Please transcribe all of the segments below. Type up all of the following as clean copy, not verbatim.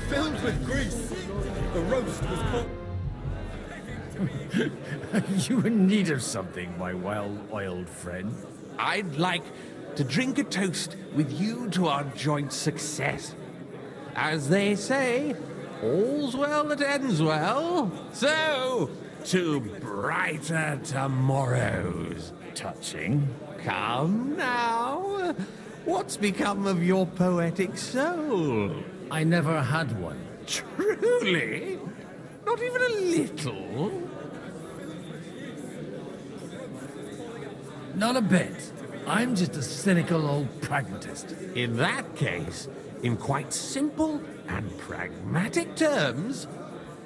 filled with grease. The roast was caught. You in need of something, my well-oiled friend? I'd like to drink a toast with you to our joint success. As they say, all's well that ends well. So, to brighter tomorrows. Touching. Come now. What's become of your poetic soul? I never had one. Truly? Not even a little? Not a bit. I'm just a cynical old pragmatist. In that case, in quite simple and pragmatic terms,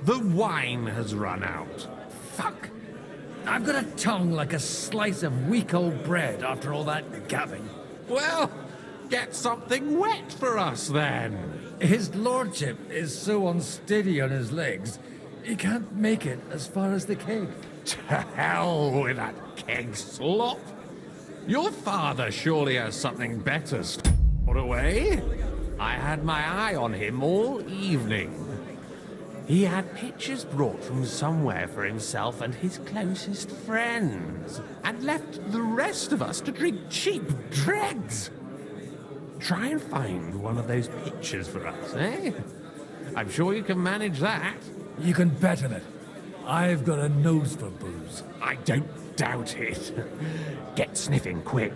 the wine has run out. Fuck. I've got a tongue like a slice of weak old bread after all that gabbing. Well, get something wet for us then. His lordship is so unsteady on his legs, he can't make it as far as the keg. To hell with that keg slop. Your father surely has something better stored away. I had my eye on him all evening. He had pictures brought from somewhere for himself and his closest friends, and left the rest of us to drink cheap dregs. Try and find one of those pictures for us, eh? I'm sure you can manage that. You can bet on it. I've got a nose for booze. I don't doubt it. Get sniffing quick.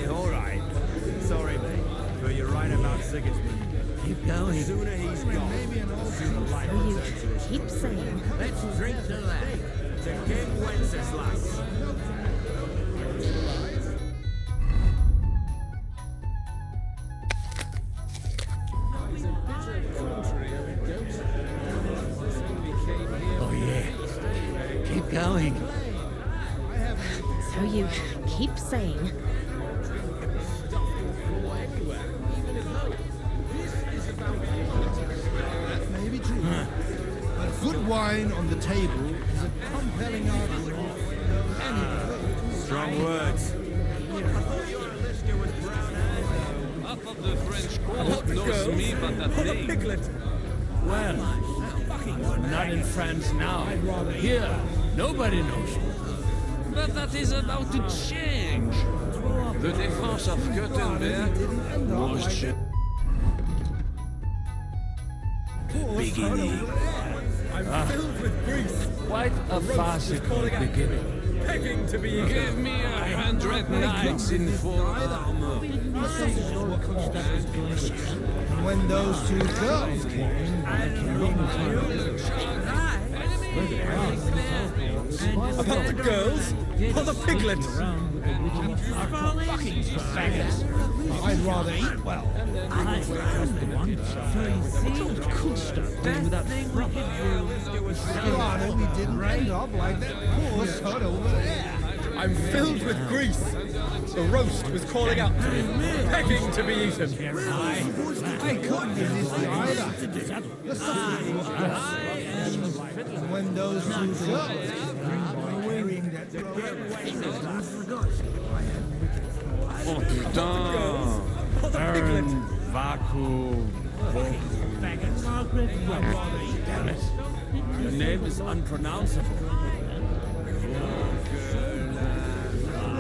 All right. Sorry, mate. But you're right about Sigismund. Keep going. The sooner he's gone, the sooner life So you returns to us. keep saying. Let's drink to that. To King Wenceslas. Oh yeah. Keep going. So you keep saying. That may be true. But good wine on the table is a compelling argument. Anyway, Strong words. Half of the French court knows me but that name. Well, not in France now. Here, nobody knows you. But that is about to change. The defense of Gutenberg was Beginning. I'm filled with grease. Quite a farcical beginning. Begging to be Give me 100 knights in full armor. and when those two girls came, About the girls or the piglet? I'd rather eat well. Rather we didn't end up like that poor sod over there. I'm filled with grease. The roast was calling out to me, begging to be eaten. I couldn't resist the either. The suffering was good. And when those two girls came, carrying that Oh putain. Baron Vaku. Damn it. Your name is unpronounceable.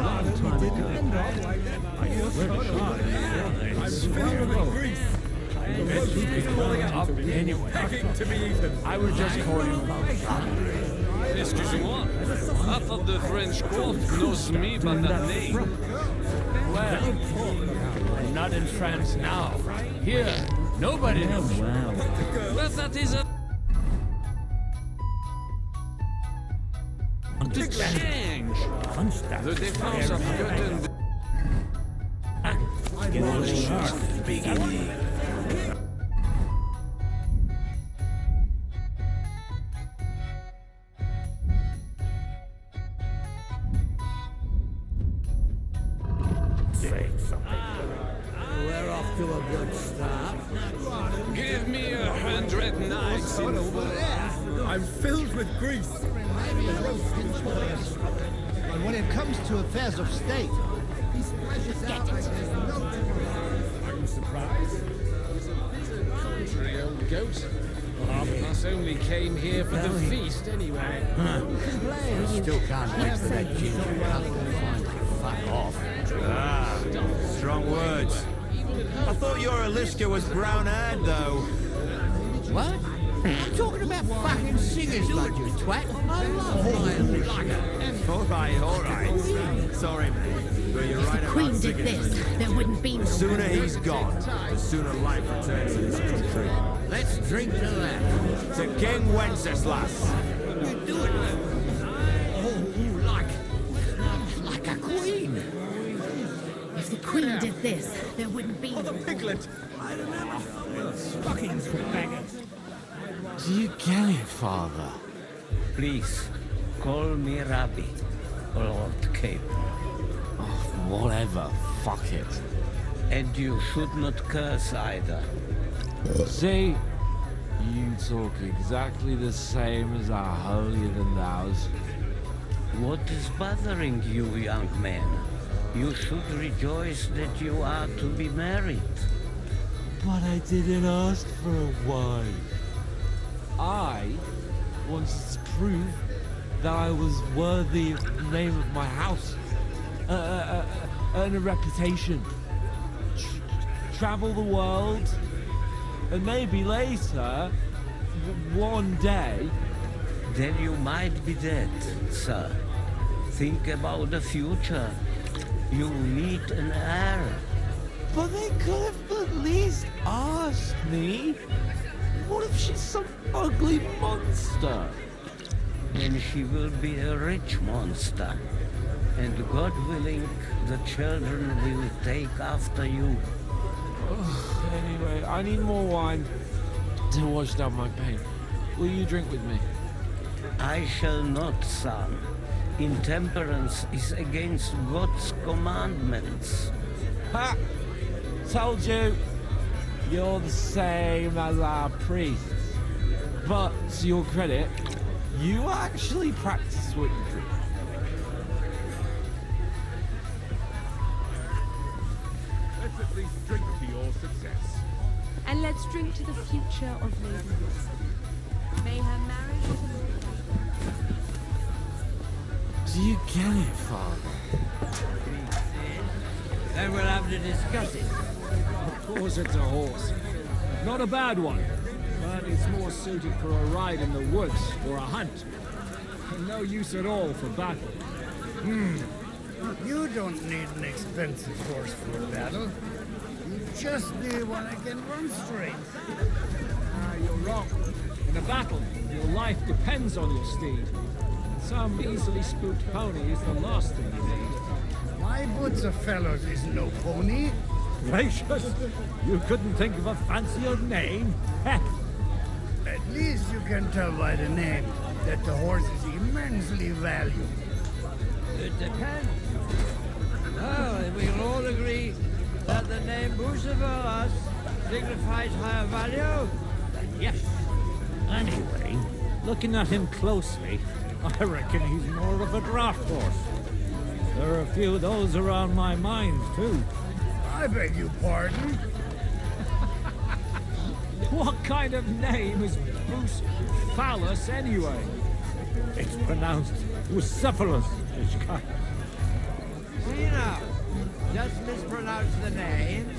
didn't end up like that poor sod over there. I'm filled with grease. The roast was calling out to me, Anyway, begging to be eaten. I will just call him Excusez-moi. Half of the French court knows me but that name. well, not in France now. Here, nobody knows you. But that is a to change. The defense of Gutenberg was just beginning. Say something. Where are off to a good start. Give me 100 knights in full. I'm filled with grease. The roast was calling out. And when it comes to affairs of state, he splashes out like there's no tomorrow. Are you surprised? Country old goat. Half of us only came here for the feast anyway. Still can't wait for that ginger cut to find fuck off. Ah, strong words. I thought your Aliska was brown-haired, though. What? I'm talking about fucking singers, like you twat. I love my Aliska. All right. Sorry, mate. But you're If right the about Queen did singers. this, there wouldn't be no The sooner wedding. he's gone, the sooner life returns to this country. Let's drink to that. To King Wenceslas. You do it. Oh, like a queen. If the Queen did this, there wouldn't be no Piglet. Do you get it, Father? Please, call me Rabbi, Lord Cape. Oh, whatever. Fuck it. And you should not curse either. See? You talk exactly the same as our holier-than-thous. What is bothering you, young man? You should rejoice that you are to be married. But I didn't ask for a wife. I wanted to prove that I was worthy of the name of my house. Earn a reputation. Travel the world. And maybe later, one day... Then you might be dead, sir. Think about the future. You need an heir. But they could have at least asked me. What if she's some ugly monster? Then she will be a rich monster. And God willing, the children will take after you. Anyway, I need more wine to wash down my pain. Will you drink with me? I shall not, son. Intemperance is against God's commandments. Ha! Told you! You're the same as our priests. But, to your credit, you actually practice what you preach. Let's at least drink to your success. And let's drink to the future of Lady Uczta. May her marriage to Do you get it, Father? Then we'll have to discuss it. Of course it's a horse. Not a bad one, but it's more suited for a ride in the woods or a hunt. And no use at all for battle. You don't need an expensive horse for a battle. You just need one that can run straight. You're wrong. In a battle, your life depends on your steed. Some easily spooked pony is the last thing you need. My boots of fellows is no pony. Gracious, you couldn't think of a fancier name? At least you can tell by the name that the horse is immensely valued. It depends. Well, if we can all agree that the name Bucephilus signifies higher value, then yes. Anyway, looking at him closely, I reckon he's more of a draft horse. There are a few of those around my mines, too. I beg your pardon? What kind of name is Bruce Phallus anyway? It's pronounced Bucephilus. See now, just mispronounce the name,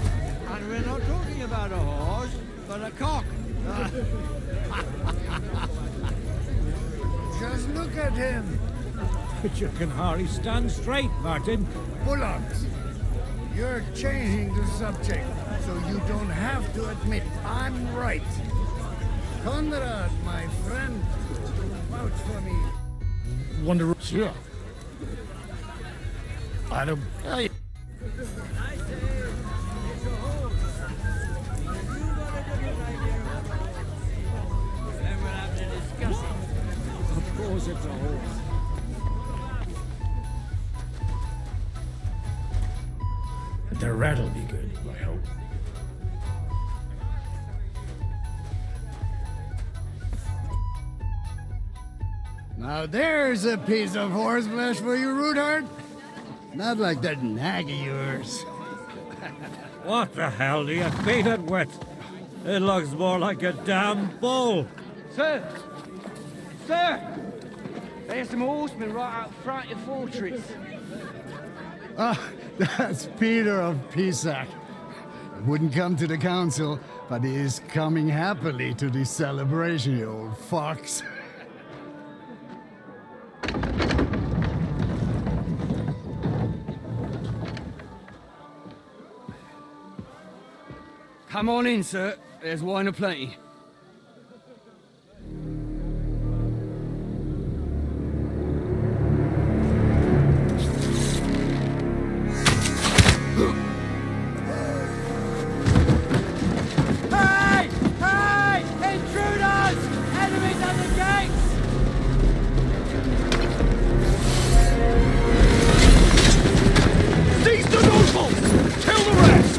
and we're not talking about a horse, but a cock. Just look at him. But you can hardly stand straight, Martin. Bullocks. You're changing the subject, so you don't have to admit I'm right. Conrad, my friend, vouch for me. Wonder... Sure. I don't... I say, it's a horse. You've got a different idea about a horse. Then we'll have to discuss it. Of course it's a horse. The rat'll be good, I hope. Now there's a piece of horseflesh for you, Rootheart. Not like that nag of yours. What the hell do you feed it with? It looks more like a damn bull. Sir! Sir! There's some horsemen right out front of the fortress. Ah, that's Peter of Pisac. Wouldn't come to the council, but he is coming happily to the celebration, you old fox. Come on in, sir. There's wine aplenty. Hey! Hey! Intruders! Enemies at the gates! Seize the nobles! Kill the rest!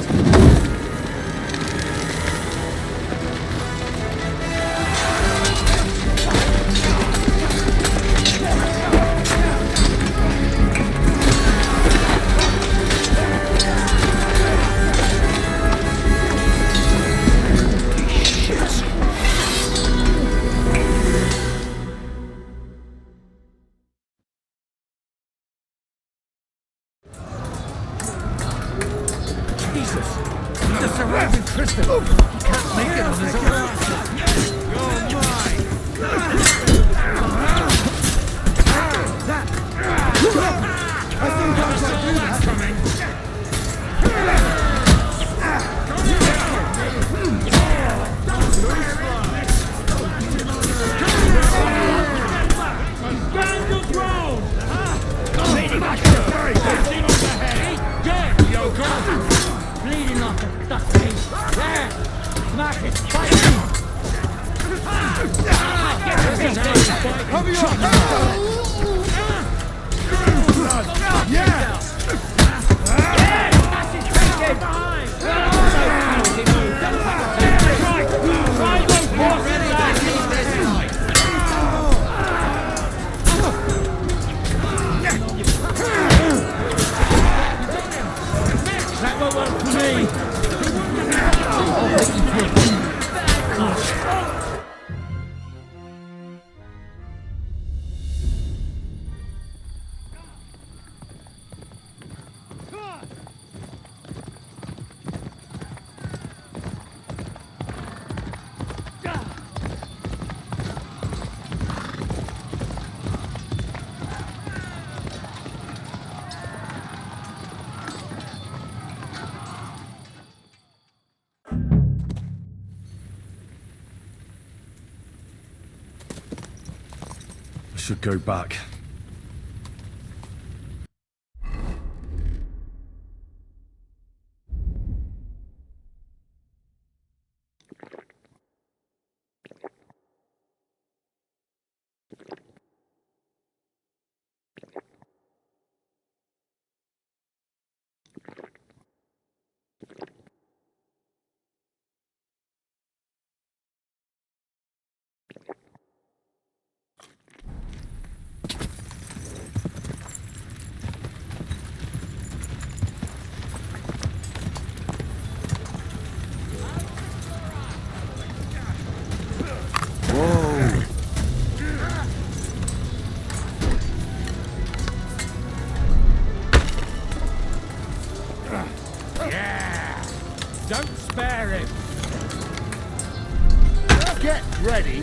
Should go back.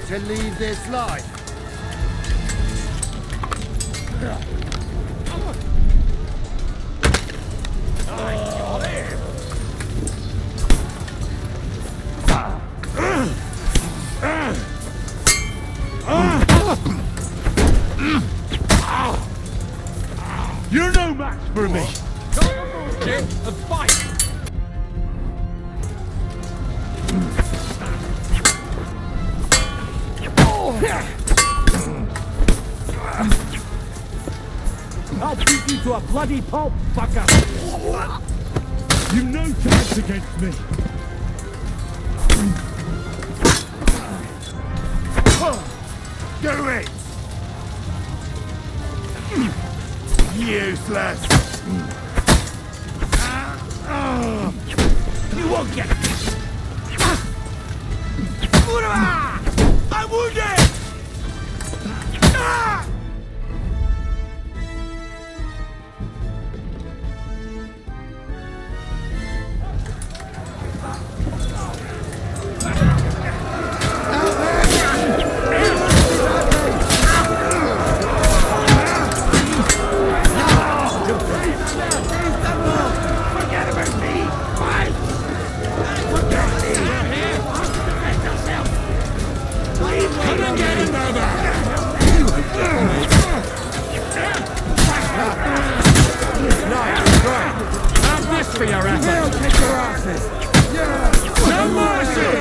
To leave this life. You're no match for me! Get a fight! I'll beat you to a bloody pulp, fucker! You've no chance against me! Do it! Useless! You won't get it! I'm wounded! For your effort. Kick your asses! No mercy!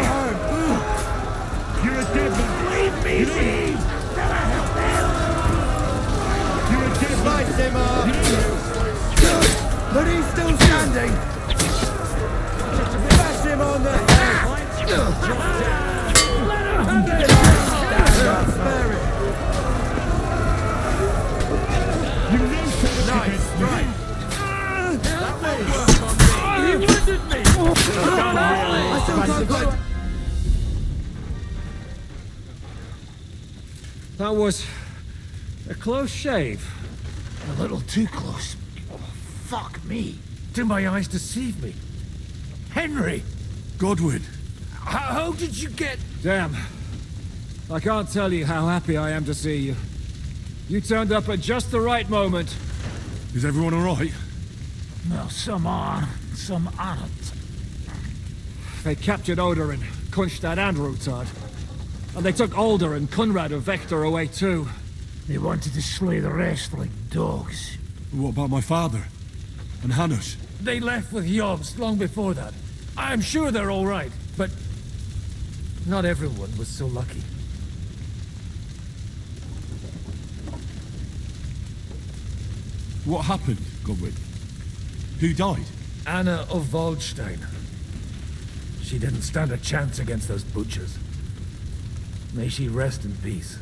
You're a dead man. Leave me be! You're a dead man. Slice him up! But he's still standing! Bash him on the head! Stand up, spare it! You know something Nice, against me. right! He wounded me! That was a close shave. A little too close. Oh, fuck me. Do my eyes deceive me? Henry! Godwin. How did you get... Damn. I can't tell you how happy I am to see you. You turned up at just the right moment. Is everyone alright? No, some are, some aren't. They captured Odorin, Kunstad and Rutard. And they took Alder and Kunrad of Vector away too. They wanted to slay the rest like dogs. What about my father? And Hanush? They left with Yobs long before that. I'm sure they're all right, but not everyone was so lucky. What happened, Godwin? Who died? Anna of Waldstein. She didn't stand a chance against those butchers. May she rest in peace.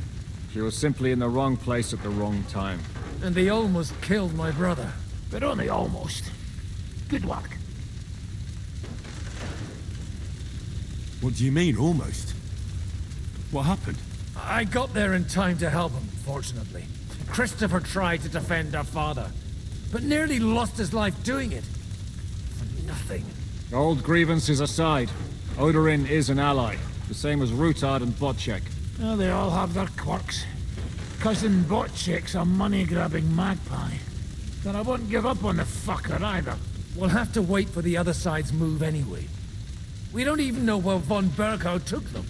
She was simply in the wrong place at the wrong time. And they almost killed my brother. But only almost. Good luck. What do you mean, almost? What happened? I got there in time to help him, fortunately. Christopher tried to defend our father, but nearly lost his life doing it. For nothing. Old grievances aside, Odorin is an ally. The same as Rutard and Botchek. Oh, they all have their quirks. Cousin Botchek's a money-grabbing magpie. But I won't give up on the fucker either. We'll have to wait for the other side's move anyway. We don't even know where von Berghout took them.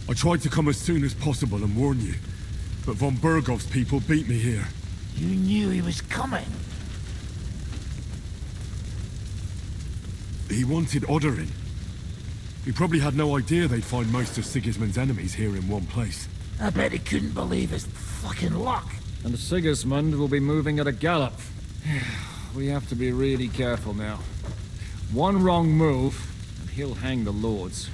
I tried to come as soon as possible and warn you, but von Bergov's people beat me here. You knew he was coming. He wanted Odorin. He probably had no idea they'd find most of Sigismund's enemies here in one place. I bet he couldn't believe his fucking luck. And Sigismund will be moving at a gallop. We have to be really careful now. One wrong move, and he'll hang the lords.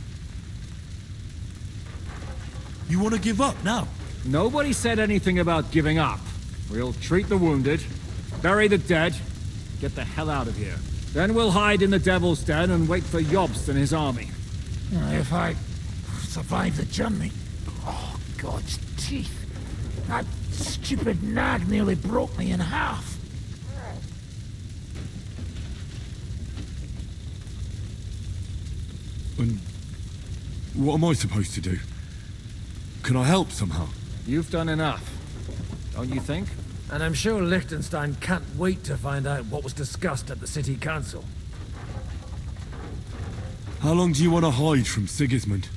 You want to give up now? Nobody said anything about giving up. We'll treat the wounded, bury the dead, get the hell out of here. Then we'll hide in the Devil's Den and wait for Jobst and his army. If I survive the journey... Oh, God's teeth. That stupid nag nearly broke me in half. And what am I supposed to do? Can I help somehow? You've done enough, don't you think? And I'm sure Liechtenstein can't wait to find out what was discussed at the city council. How long do you want to hide from Sigismund?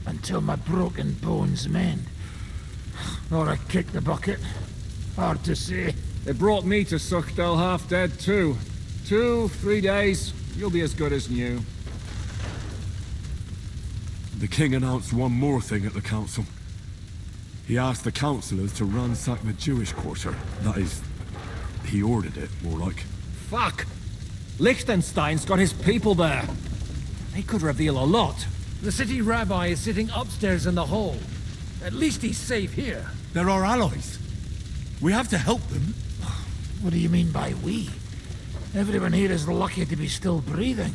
Until my broken bones mend. Or I kick the bucket. Hard to say. It brought me to Suchdal half dead too. 2-3 days, you'll be as good as new. The king announced one more thing at the council. He asked the councillors to ransack the Jewish quarter. That is, he ordered it, more like. Fuck! Liechtenstein's got his people there. They could reveal a lot. The city rabbi is sitting upstairs in the hall. At least he's safe here. They're our allies. We have to help them. What do you mean by we? Everyone here is lucky to be still breathing.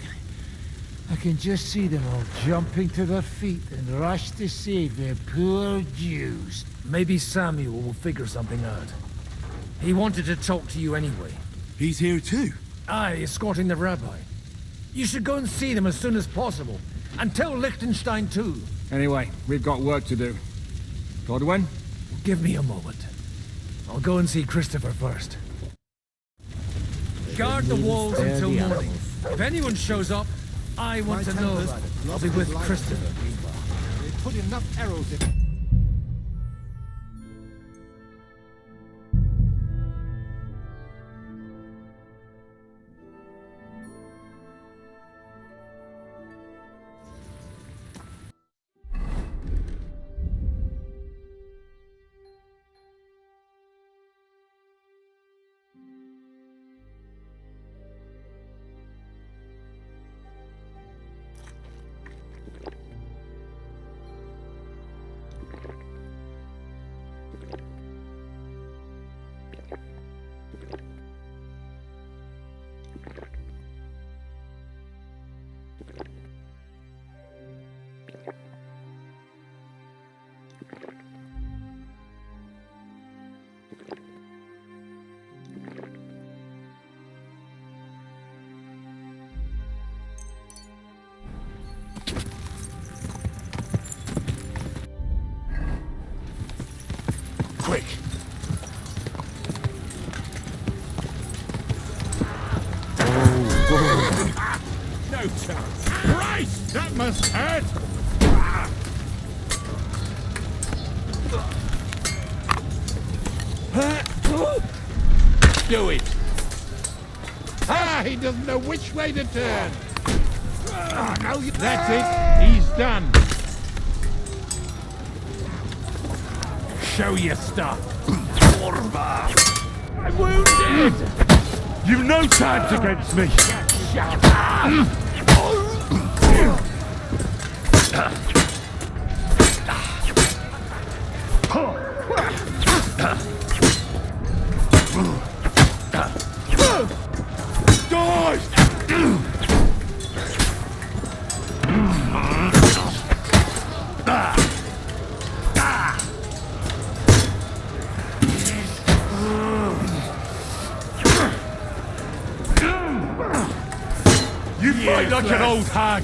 I can just see them all jumping to their feet and rush to save their poor Jews. Maybe Samuel will figure something out. He wanted to talk to you anyway. He's here too? Aye, escorting the rabbi. You should go and see them as soon as possible. And tell Liechtenstein too. Anyway, we've got work to do. Godwin? Give me a moment. I'll go and see Christopher first. Guard the walls until morning. If anyone shows up, I want to know about it. I'll be with Christopher meanwhile. They put enough arrows in. Quick! No chance. Christ, that must hurt. Do it. Ah, he doesn't know which way to turn. Now you... That's it. He's done. Show your stuff. I'm wounded. You've no chance against me! You fight like an old hag!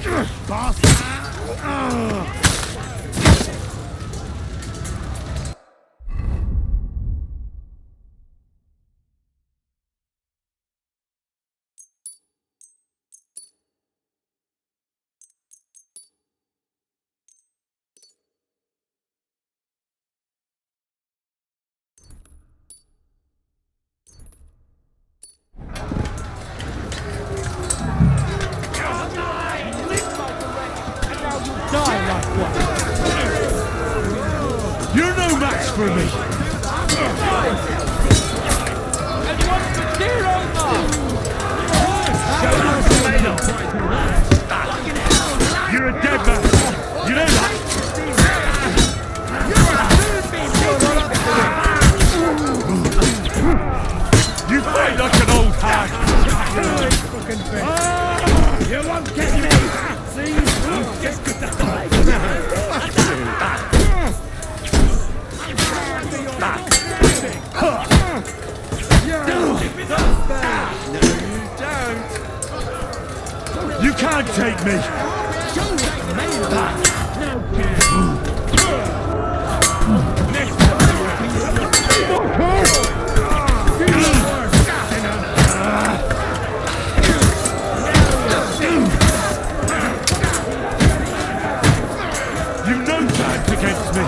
You're no match for me! You're a dead man! You know that? You fight like an old hag! You won't get me! See? You've just got to die! You can't take me! You've no chance against me!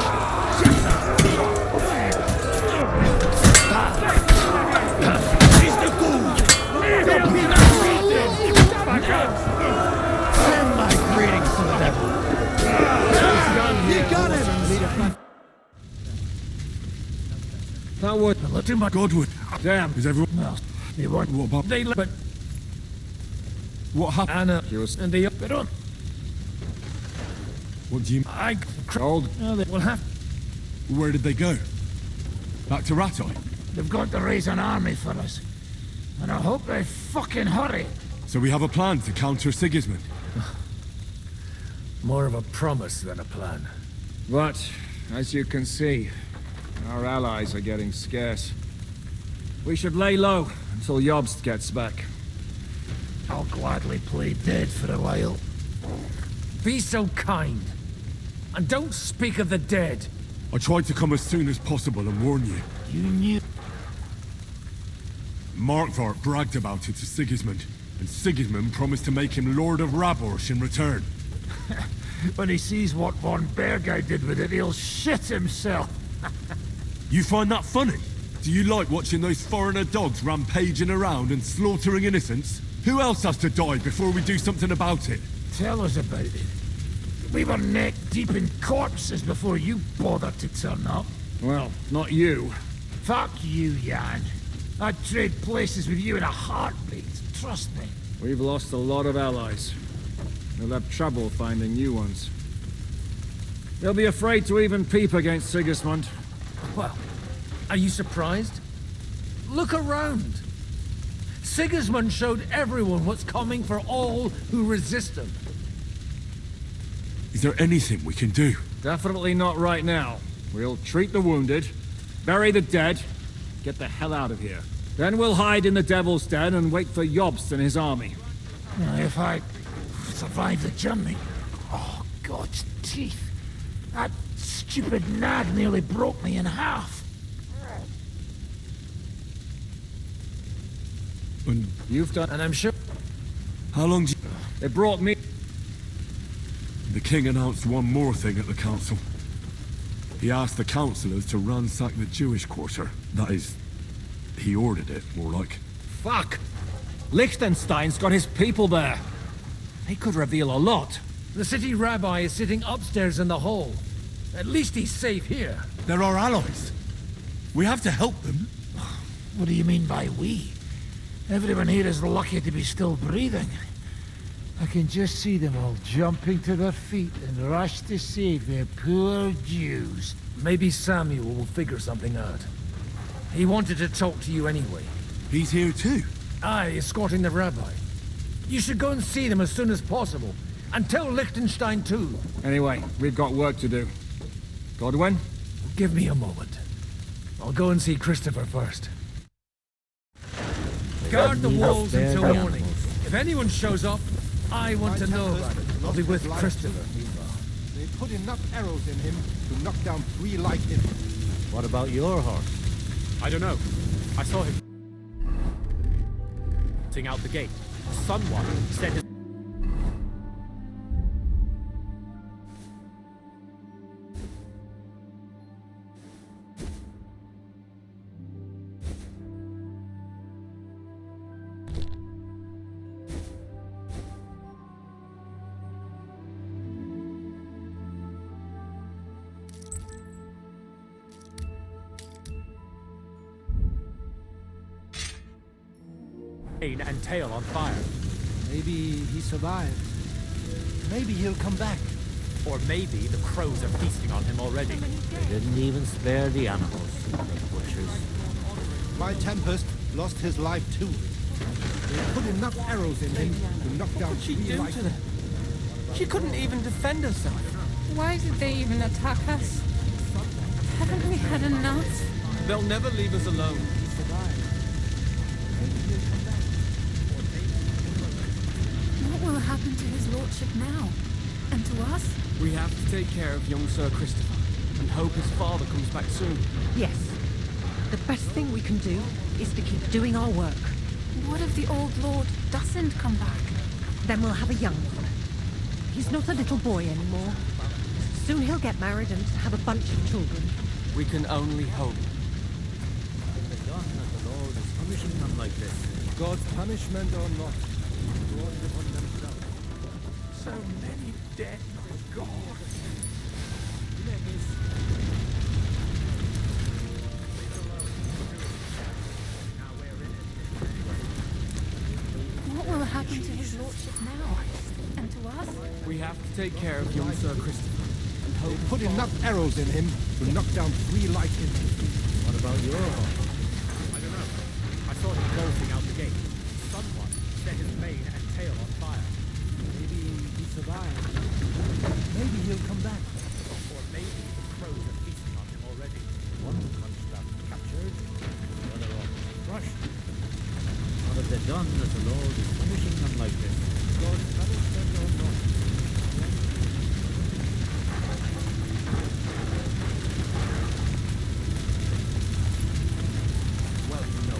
That was Too much. Godwin, damn. is everyone... Well, they weren't. What about... They but What happened? Anna, she was and they up it on. What do you... Old... We'll have... Where did they go? Back to Rattay? They've got to raise an army for us. And I hope they fucking hurry. So we have a plan to counter Sigismund? More of a promise than a plan. But, as you can see, our allies are getting scarce. We should lay low until Uczta gets back. I'll gladly play dead for a while. Be so kind. And don't speak of the dead. I tried to come as soon as possible and warn you. You knew... Markvart bragged about it to Sigismund, and Sigismund promised to make him Lord of Raborsh in return. When he sees what von Bergau did with it, he'll shit himself. You find that funny? Do you like watching those foreigner dogs rampaging around and slaughtering innocents? Who else has to die before we do something about it? Tell us about it. We were neck deep in corpses before you bothered to turn up. Well, not you. Fuck you, Jan. I'd trade places with you in a heartbeat, trust me. We've lost a lot of allies. We'll have trouble finding new ones. They'll be afraid to even peep against Sigismund. Well, are you surprised? Look around. Sigismund showed everyone what's coming for all who resist him. Is there anything we can do? Definitely not right now. We'll treat the wounded, bury the dead, get the hell out of here. Then we'll hide in the Devil's Den and wait for Uczta and his army. If I survive the journey... Oh, God's teeth. That stupid nag nearly broke me in half. And you've done... And I'm sure... How long do you... They brought me... The king announced one more thing at the council. He asked the councillors to ransack the Jewish quarter. That is, he ordered it, more like. Fuck! Liechtenstein's got his people there. They could reveal a lot. The city rabbi is sitting upstairs in the hall. At least he's safe here. They're our allies. We have to help them. What do you mean by we? Everyone here is lucky to be still breathing. I can just see them all jumping to their feet and rush to save their poor Jews. Maybe Samuel will figure something out. He wanted to talk to you anyway. He's here too? Aye, escorting the rabbi. You should go and see them as soon as possible. And tell Liechtenstein too. Anyway, we've got work to do. Godwin? Give me a moment. I'll go and see Christopher first. Guard the walls until morning. If anyone shows up, I want to know about it. I'll be with Christopher, meanwhile. They put enough arrows in him to knock down 3 like him. What about your horse? I don't know. I saw him out the gate. Someone said his... and tail on fire. Maybe he survived. Maybe he'll come back. Or maybe the crows are feasting on him already. They didn't even spare the animals, the butchers. My Tempest lost his life too. They put enough arrows in him to knock down 3 like him. She couldn't even defend herself. Why did they even attack us? Haven't we had enough? They'll never leave us alone. What will happen to his lordship now? And to us? We have to take care of young Sir Christopher and hope his father comes back soon. Yes. The best thing we can do is to keep doing our work. What if the old lord doesn't come back? Then we'll have a young one. He's not a little boy anymore. Soon he'll get married and have a bunch of children. We can only hope. Forgotten that the Lord is punishing them like this. God's punishment or not, God upon themselves. So many dead, my God. What will happen to his lordship now? And to us? We have to take care of young Sir Christopher They put enough arrows in him to knock down 3 like him. What about your horse? I don't know. I saw him bolting out the gate. Someone set his mane and tail on fire. Maybe he survived. Maybe he'll come back. Or maybe the crows are feasting on him already. One construct captured, the other off crushed. What have they done that the Lord is punishing them like this? God, that is said or not. Well, no.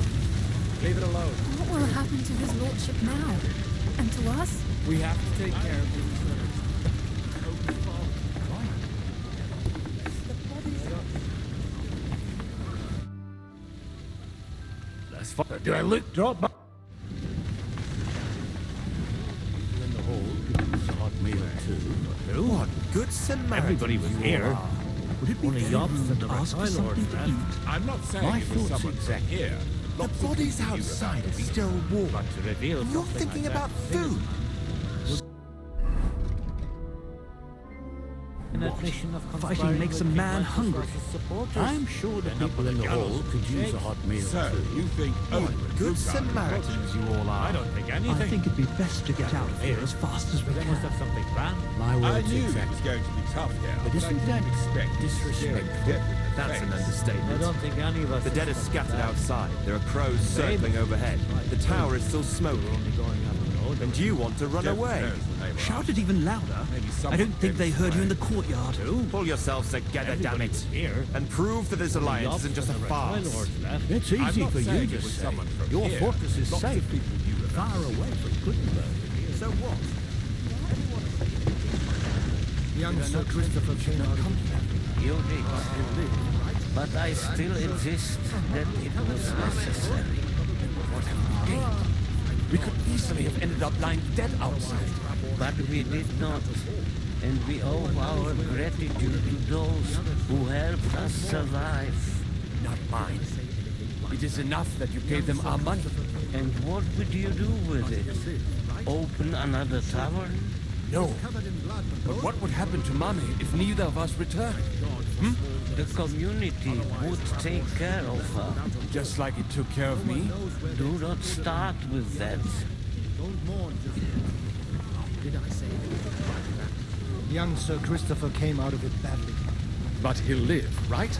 Leave it alone. What will happen to his lordship now? And to us? We have to take care of these servants. Do I look drop by? In the hole, could use a hot meal too. Who? What good Samaritan Everybody was you here. are. Would it be Only very Yobs rude and the to ask for reptile something lords to left. eat? I'm not saying My it was thoughts someone from exactly. here. The bodies outside are still warm. But to reveal You're something thinking like about that, food. An admission of Fighting makes a man hungry. I'm sure the people in the hall could use a hot meal So, too. you think Good Samaritans you all are. I don't think anything. I think it'd be best to get out of here as fast as we They must can. have something planned. My I words knew it exactly. was going to be tough here. But I isn't didn't that expect disrespectful? That's an I understatement. don't think any of us... The dead are scattered outside. There are crows Maybe. circling overhead. The tower is still smoking. We're only going up the road. And you want to run Jeff away. knows the name of Shout it even louder. Maybe I someone don't think gave they us heard you in away. the courtyard. Pull yourselves together, damn it. Everybody's here. And prove that this alliance isn't just a farce. It's I'm easy not for you saying to it was say. someone from Your here. fortress is Lots of safe, people knew about far away from Gutenberg. So what? Young Sir Christopher came out of it. You did. But I still insist that it was necessary. What have we gained? We could easily have ended up lying dead outside. But we did not. And we owe our gratitude to those who helped us survive. Not mine. It is enough that you gave them our money. And what would you do with it? Open another tavern? No. But what would happen to Mommy if neither of us returned? The community would take care of her. Just like it took care of me? Do not start with that. Don't mourn, Did I say Young Sir Christopher came out of it badly. But he'll live, right?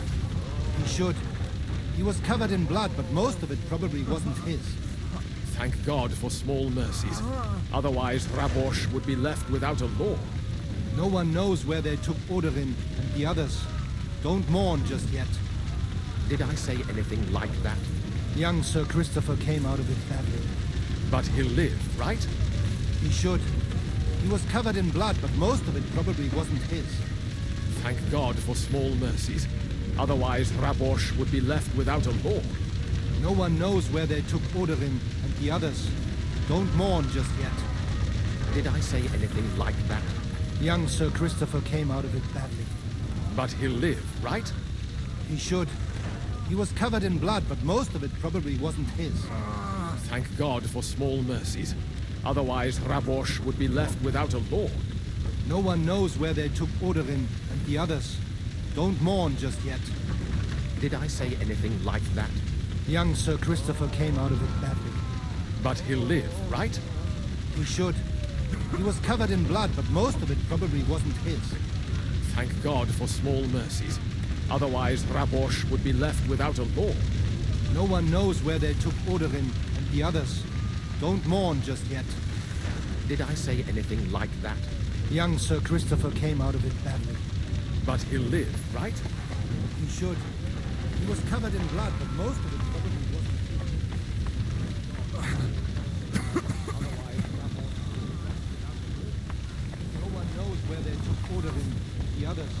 He should. He was covered in blood, but most of it probably wasn't his. Thank God for small mercies. Otherwise, Rabosh would be left without a law. No one knows where they took Oderin and the others. Don't mourn just yet. Did I say anything like that? Young Sir Christopher came out of it badly. But he'll live, right? He should. He was covered in blood, but most of it probably wasn't his. Thank God for small mercies. Otherwise, Rabosh would be left without a law. No one knows where they took Oderin and the others. Don't mourn just yet. Did I say anything like that? Young Sir Christopher came out of it badly. But he'll live, right? He should. He was covered in blood, but most of it probably wasn't his. Thank God for small mercies. Otherwise, Rabosh would be left without a law. No one knows where they took Oderin and the others. Don't mourn just yet. Did I say anything like that? Young Sir Christopher came out of it badly. But he'll live, right? He should. He was covered in blood, but most of it probably wasn't his. Thank God for small mercies. Otherwise, Rabosh would be left without a law. No one knows where they took Oderin and the others. Don't mourn just yet. Did I say anything like that? Young Sir Christopher came out of it badly. But he'll live, right? He should. He was covered in blood, but most of it probably wasn't his. No one knows where they took Oderin and the others.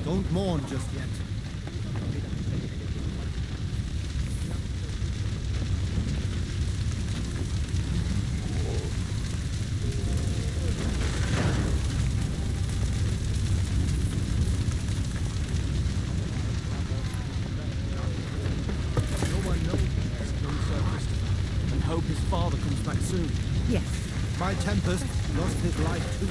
Don't mourn just yet. Hope his father comes back soon. Yes. My Tempest lost his life too.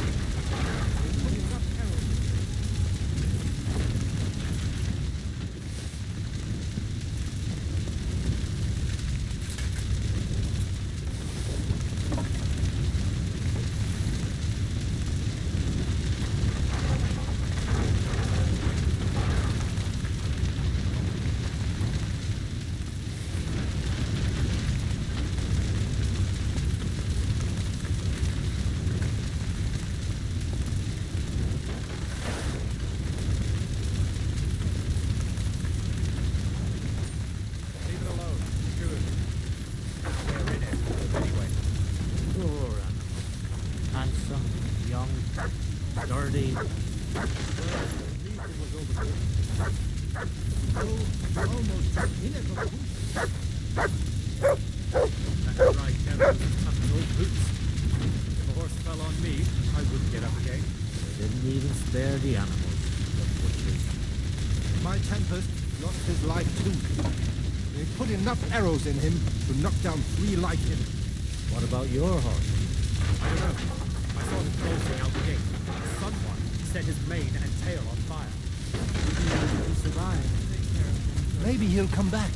right, Devil. That's old boots. If a horse fell on me, I wouldn't get up again. They didn't even spare the animals, the butchers. My Tempest lost his life too. They put enough arrows in him to knock down 3 like him. What about your horse? I don't know. I saw him bolting out the gate. Someone set his mane and tail on fire. Maybe he'll survive. Maybe he'll come back.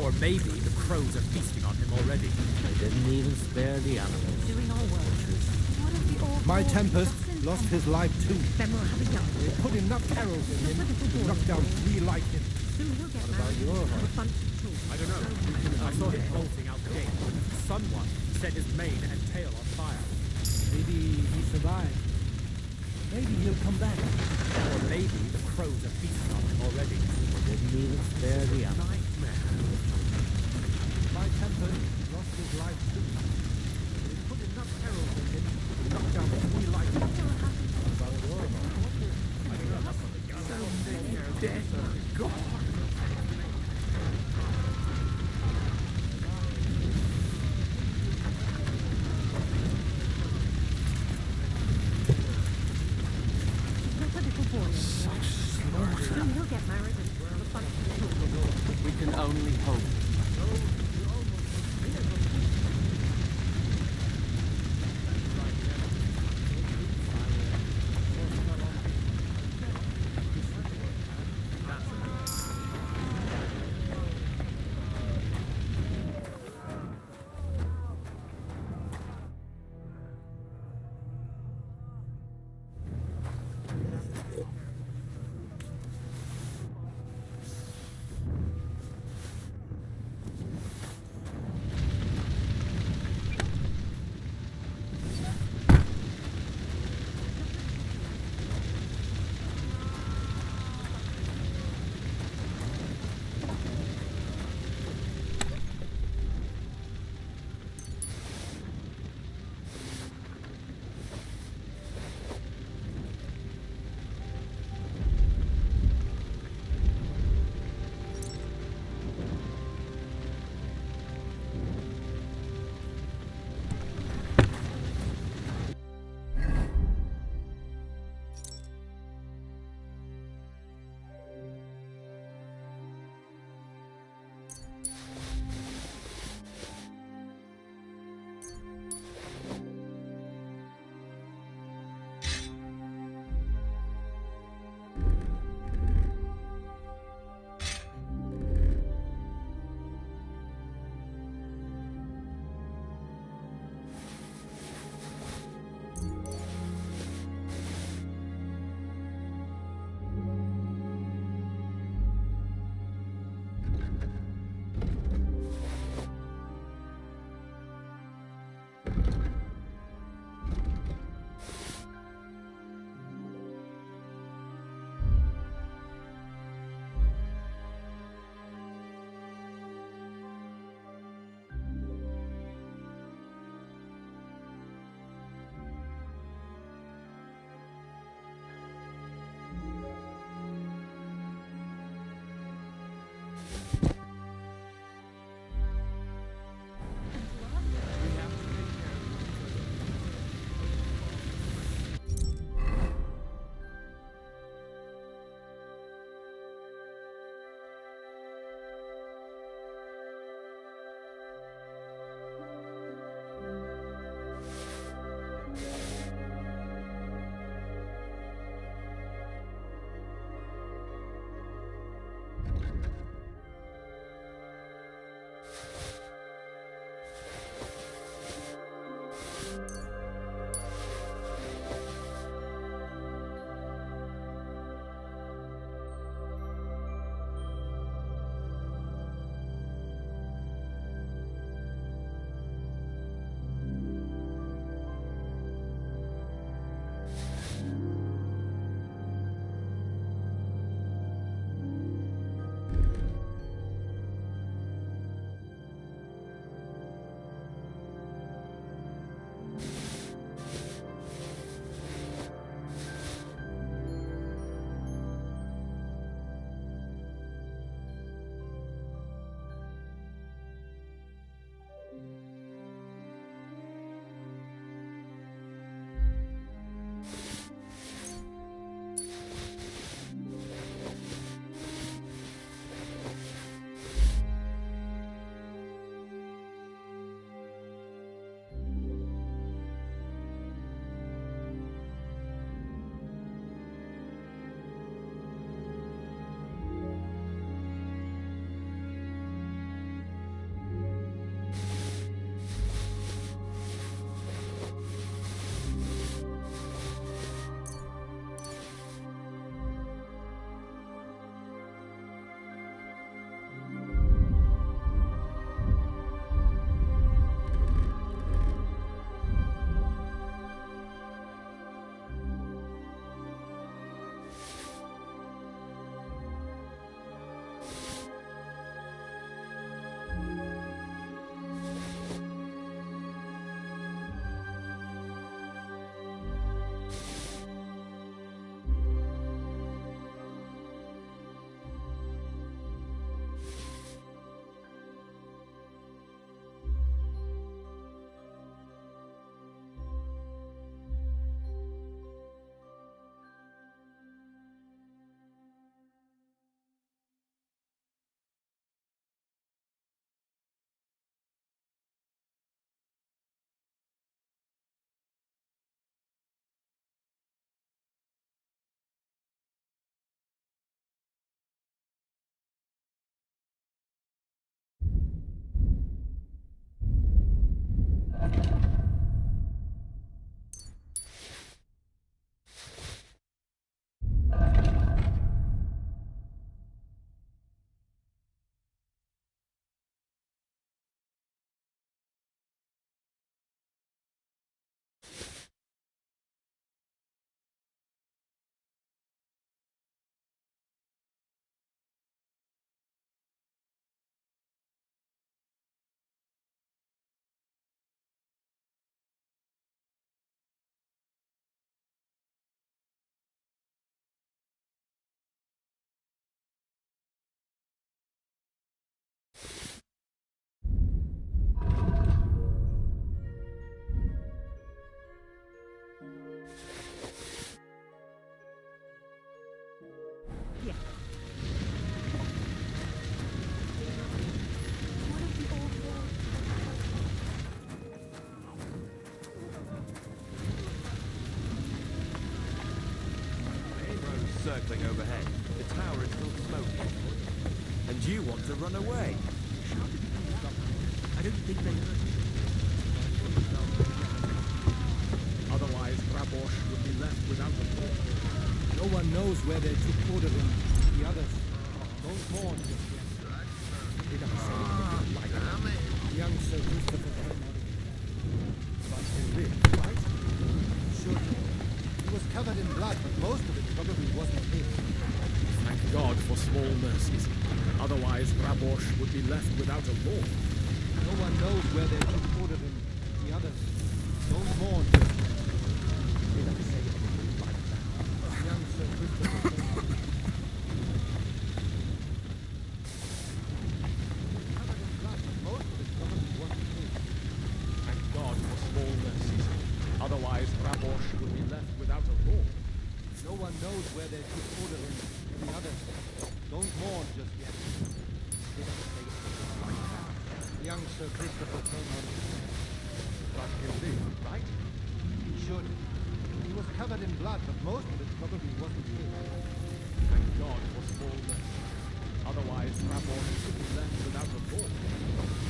Or maybe the crows are feasting on him already. They didn't even spare the animals. Doing our work. What of the awful My Tempest lost his life too. Then we'll have a young They put enough arrows in him to knock down 3 like him. Soon he'll get What about married your and have horse? a bunch of children. I don't know. I saw him bolting out the gate. Someone set his mane and tail on fire. Maybe he survived. Maybe he'll come back. Or maybe the crows are feasting on him already. They didn't even spare the animals. My Tempest lost his life too. They put enough arrows in him to knock down 3 like him. What about your horse? I don't know enough of the gun. Dead. God. Not a little boy anymore. Soon he'll get married and have a bunch of children. We can only hope. Did you want to run away? I don't think they heard me. Otherwise, Rabosh would be left without a lord. No one knows where they took order in the others. Don't mourn just yet. Did I say anything like that? Young Sir Christopher came out of it. But he lived, right? Should. He was covered in blood, but most of it probably wasn't his. Thank God for small mercies. Otherwise, Rabosh would be left without a lord. No one knows where they took order in the others. Don't mourn just yet. Did I say anything like that? Young Sir Christopher came out of it. Covered in blood, but most of it probably wasn't his. Thank God for small mercies. Otherwise, Rabosh would be left without a lord. No one knows where they took order in the others. Don't mourn just yet. Did I say anything like that? Young Sir Christopher came out of it. But he lived, right? He should. He was covered in blood, but most of it probably wasn't his. Thank God for small mercies. Otherwise, Rabosh would be left without a lord.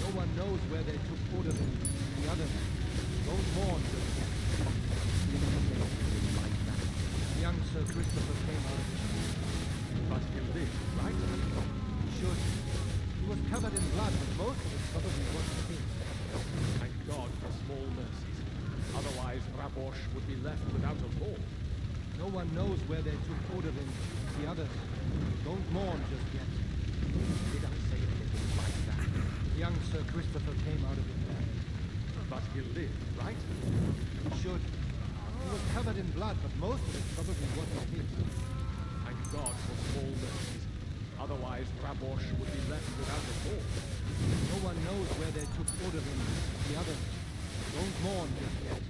No one knows where they took order in the others. Don't mourn just yet. Did I say anything like that? Young Sir Christopher came out of it. But he lived, right? He should. He was covered in blood, but most of it probably wasn't his. Thank God for small mercies. Otherwise, Rabosh would be left without a lord. No one knows where they took order in the others. Don't mourn just yet. Did I say anything like that? Young Sir Christopher came out of it. But he lived, right? He should. He was covered in blood, but most of it probably wasn't his. Thank God for small mercies. Otherwise, Rabosh would be left without a lord. No one knows where they took order in the others. Don't mourn just yet.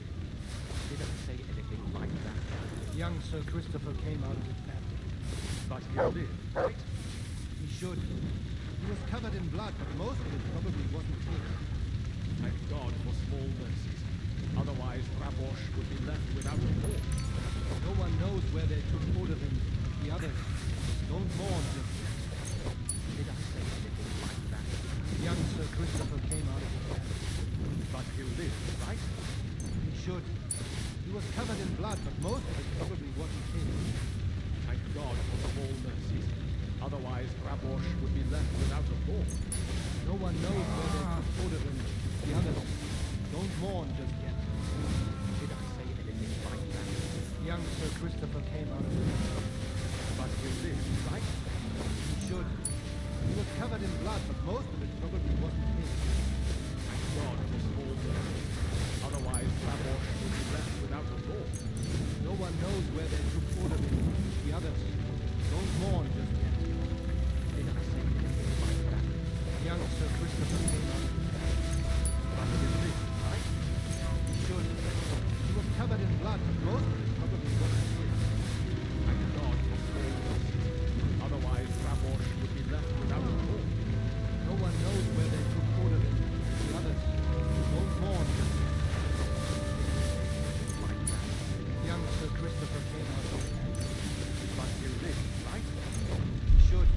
Did I say anything like that? Young Sir Christopher came out of it. But he lived, right? He should. He was covered in blood, but most of it probably wasn't his. Thank God for small mercies. Otherwise, Rabosh would be left without a lord. No one knows where they took order in the others. Don't mourn just yet. Did I say anything like that? Young Sir Christopher came out of it. But he lived, right? He should. He was covered in blood, but most of it probably wasn't his. Thank God for small mercies. Otherwise, Rabosh would be left without a lord. No one knows where they took order in the others. Don't mourn just yet. Did I say anything like that? Young Sir Christopher came out of it. But he lived, right? He should. He was covered in blood, but most of it probably wasn't his. Thank God for small mercies. Otherwise, Rabosh would be left without a lord. No one knows where they took order in the others. Don't mourn just yet. Did I say anything like that? Young Sir Christopher came out of it. But he lived, right? He should. He was covered in blood, but most of it probably wasn't his. Thank God for small mercies. Otherwise, Rabosh would be left without a lord. No one knows where they took order in the others. Don't mourn just yet. Like that. Young Sir Christopher came out of it. But he lived, right? He should.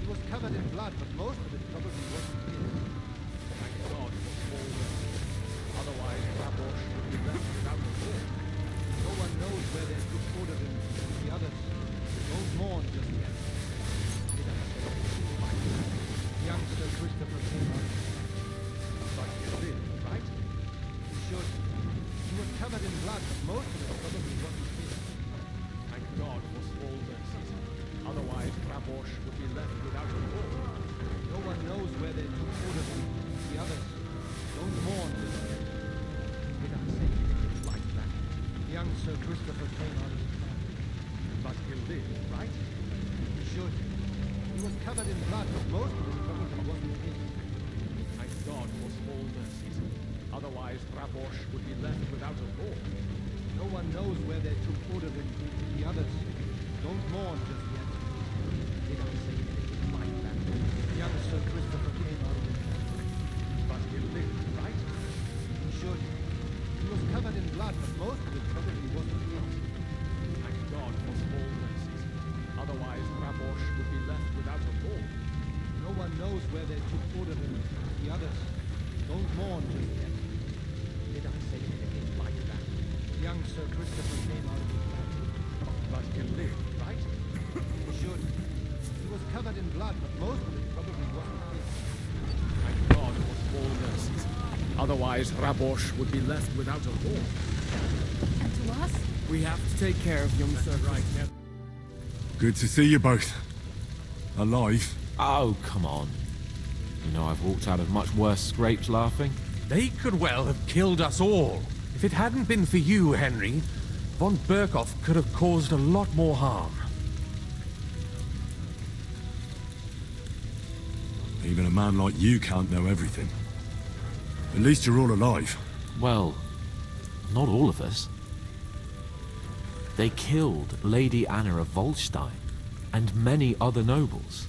He was covered in blood, but most of it probably wasn't his. Thank God for small mercies. Otherwise, Rabosh would be left without a lord. No one knows where they took order in the others. Don't mourn just yet. Did I say anything like that? Young Sir Christopher came out of it. But he lived, right? He should. He was covered in blood, but most of it probably wasn't his. Thank God for small mercies. Otherwise, Rabosh would be left without a lord. No one knows where they took order in the others. Don't mourn just yet. Did I say anything like that? Young Sir Christopher came out of it. But he lived, right? He should. He was covered in blood, but most of it probably wasn't his. Thank God for small mercies. Otherwise, Rabosh would be left without a lord. No one knows where they took order in the others. Don't mourn just yet. Did I say anything like that? Young Sir Christopher came out of it. But he lived, right? He should. He was covered in blood, but most of it probably wasn't his. Thank God for small mercies. Otherwise, Rabosh would be left without a lord. No knows where they took Odin and the others. Don't mourn just yet. Did I say anything like that? Young Sir Christopher came out of his blood. But he'll live, right? He should. He was covered in blood, but most of it probably wasn't his. Thank God it was all nurses. Otherwise, Rabosh would be left without a home. And to us? We have to take care of young Sir right now. Good to see you both. Alive. Oh, come on. You know I've walked out of much worse scrapes laughing. They could well have killed us all. If it hadn't been for you, Henry, von Berkhoff could have caused a lot more harm. Even a man like you can't know everything. At least you're all alive. Well, not all of us. They killed Lady Anna of Volstein and many other nobles.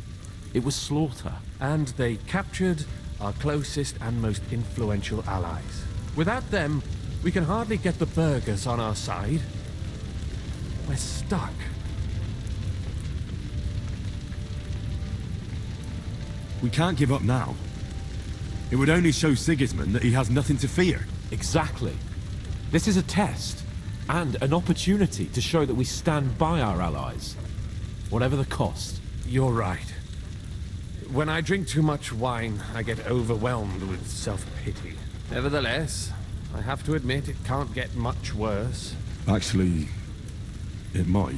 It was slaughter. And they captured our closest and most influential allies. Without them, we can hardly get the burghers on our side. We're stuck. We can't give up now. It would only show Sigismund that he has nothing to fear. Exactly. This is a test, and an opportunity to show that we stand by our allies, whatever the cost. You're right. When I drink too much wine, I get overwhelmed with self-pity. Nevertheless, I have to admit it can't get much worse. Actually, it might.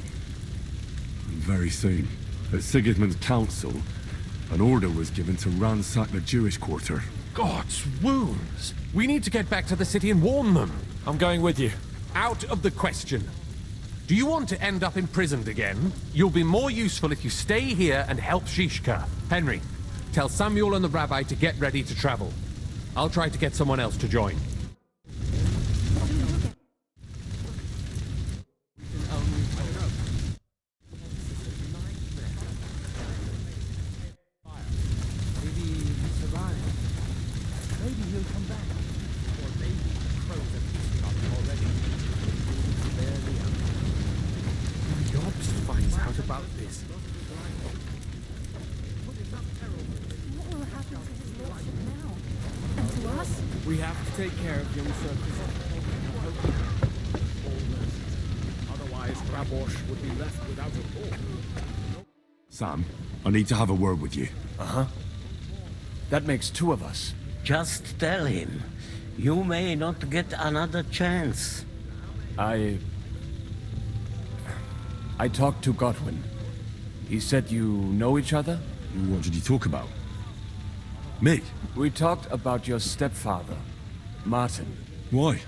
Very soon. At Sigismund's council, an order was given to ransack the Jewish quarter. God's wounds! We need to get back to the city and warn them. I'm going with you. Out of the question. Do you want to end up imprisoned again? You'll be more useful if you stay here and help Shishka. Henry, tell Samuel and the rabbi to get ready to travel. I'll try to get someone else to join. We have to take care of young Sir Christopher. Otherwise, Rabosh would be left without a home. Sam, I need to have a word with you. Uh-huh. That makes two of us. Just tell him. You may not get another chance. I talked to Godwin. He said you know each other? What did you talk about? Me? We talked about your stepfather, Martin. Why?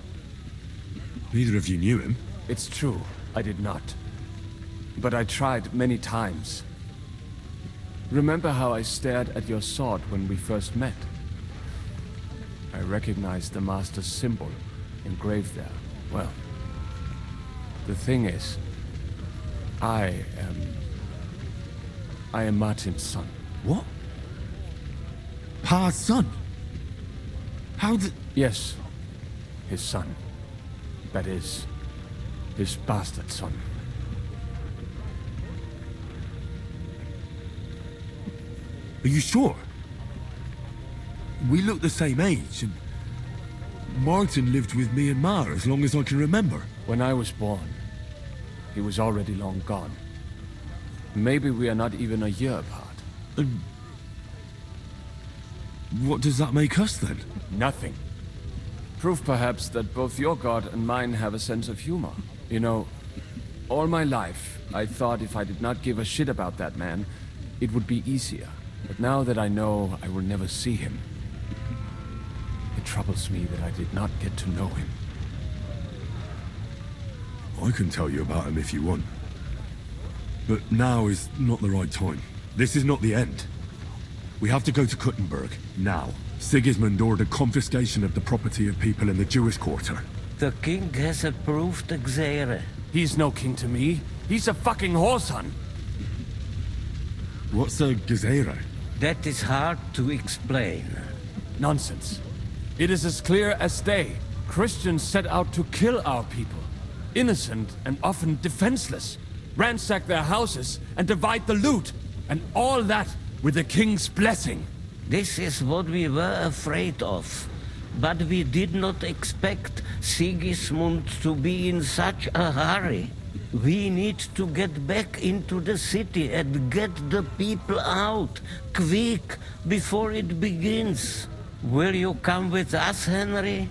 Neither of you knew him. It's true, I did not. But I tried many times. Remember how I stared at your sword when we first met? I recognized the Master's symbol engraved there. Well, the thing is, I am Martin's son. What? Pa's son? How did... Yes, his son. That is, his bastard son. Are you sure? We look the same age, and Martin lived with me and Ma as long as I can remember. When I was born, he was already long gone. Maybe we are not even a year apart. And what does that make us, then? Nothing. Proof, perhaps, that both your god and mine have a sense of humor. You know, all my life, I thought if I did not give a shit about that man, it would be easier. But now that I know I will never see him, it troubles me that I did not get to know him. I can tell you about him if you want. But now is not the right time. This is not the end. We have to go to Kuttenberg, now. Sigismund ordered confiscation of the property of people in the Jewish quarter. The king has approved Uczta. He's no king to me. He's a fucking whoreson. What's a gezerah? That is hard to explain. Nonsense. It is as clear as day. Christians set out to kill our people. Innocent and often defenseless. Ransack their houses and divide the loot. And all that with the king's blessing. This is what we were afraid of. But we did not expect Sigismund to be in such a hurry. We need to get back into the city and get the people out, quick, before it begins. Will you come with us, Henry?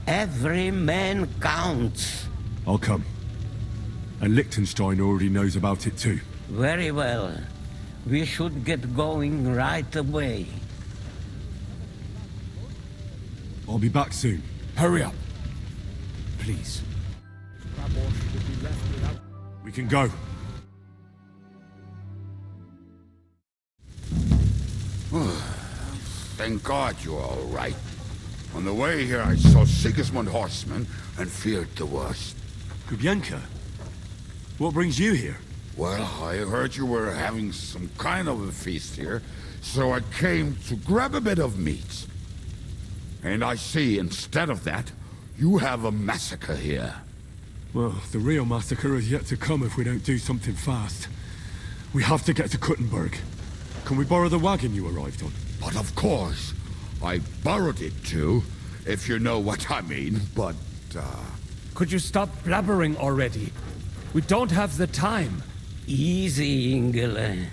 Every man counts. I'll come. And Liechtenstein already knows about it too. Very well. We should get going right away. I'll be back soon. Hurry up. Please. We can go. Thank God you're all right. On the way here, I saw Sigismund horsemen and feared the worst. Kubienka? What brings you here? Well, I heard you were having some kind of a feast here, so I came to grab a bit of meat. And I see, instead of that, you have a massacre here. Well, the real massacre is yet to come if we don't do something fast. We have to get to Kuttenberg. Can we borrow the wagon you arrived on? But of course. I borrowed it too, if you know what I mean, but, Could you stop blabbering already? We don't have the time. Easy, Ingele.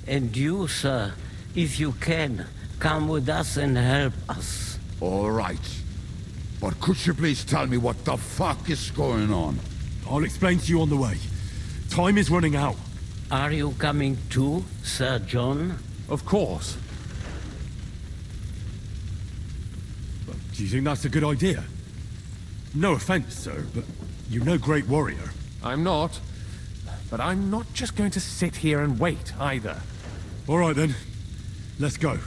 And you, sir, if you can, come with us and help us. All right. But could you please tell me what the fuck is going on? I'll explain to you on the way. Time is running out. Are you coming too, Sir John? Of course. Do you think that's a good idea? No offense, sir, but you're no great warrior. I'm not. But I'm not just going to sit here and wait, either. All right, then. Let's go.